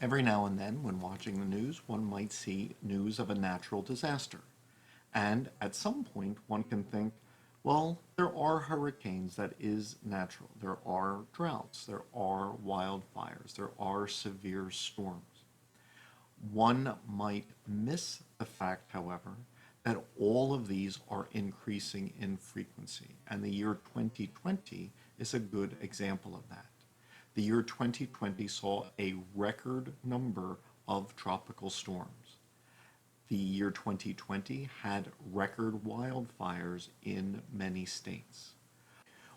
Every now and then, when watching the news, one might see news of a natural disaster. And at some point, one can think, well, there are hurricanes that is natural. There are droughts. There are wildfires. There are severe storms. One might miss the fact, however, that all of these are increasing in frequency. And the year 2020 is a good example of that. The year 2020 saw a record number of tropical storms. The year 2020 had record wildfires in many states.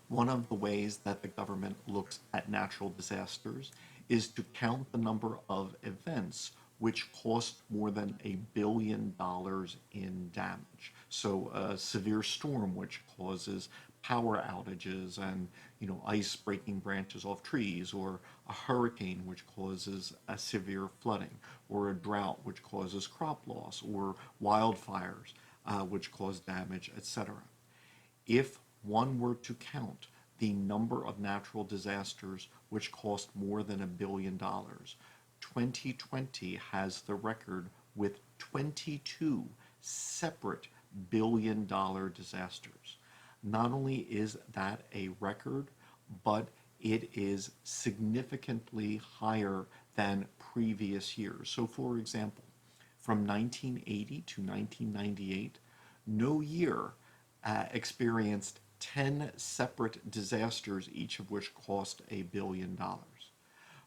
One of the ways that the government looks at natural disasters is to count the number of events which cost more than $1 billion in damage. So a severe storm which causes power outages and ice breaking branches off trees, or a hurricane which causes a severe flooding, or a drought which causes crop loss, or wildfires which cause damage, etc. If one were to count the number of natural disasters which cost more than $1 billion, 2020 has the record with 22 separate billion-dollar disasters. Not only is that a record, but it is significantly higher than previous years. So, for example, from 1980 to 1998, no year experienced 10 separate disasters, each of which cost $1 billion.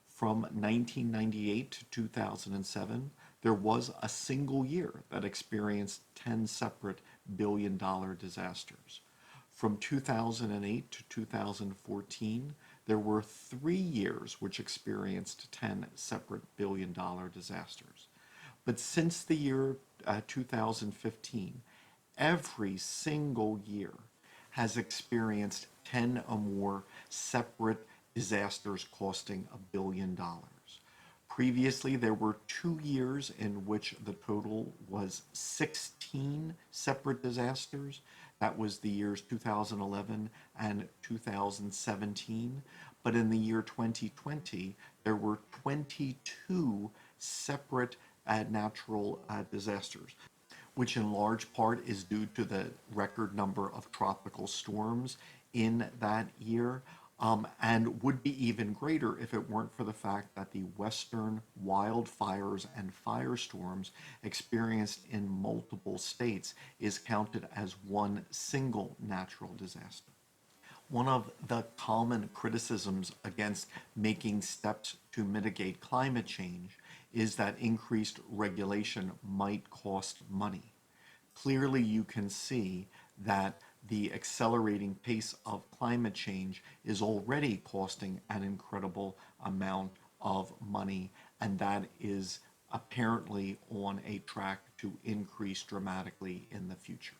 From 1998 to 2007, there was a single year that experienced 10 separate billion-dollar disasters. From 2008 to 2014, there were 3 years which experienced 10 separate billion-dollar disasters. But since the year 2015, every single year has experienced 10 or more separate disasters costing $1 billion. Previously, there were 2 years in which the total was 16 separate disasters. That was the years 2011 and 2017. But in the year 2020, there were 22 separate natural disasters, which in large part is due to the record number of tropical storms in that year, and would be even greater if it weren't for the fact that the western wildfires and firestorms experienced in multiple states is counted as one single natural disaster. One of the common criticisms against making steps to mitigate climate change is that increased regulation might cost money. Clearly, you can see that the accelerating pace of climate change is already costing an incredible amount of money, and that is apparently on a track to increase dramatically in the future.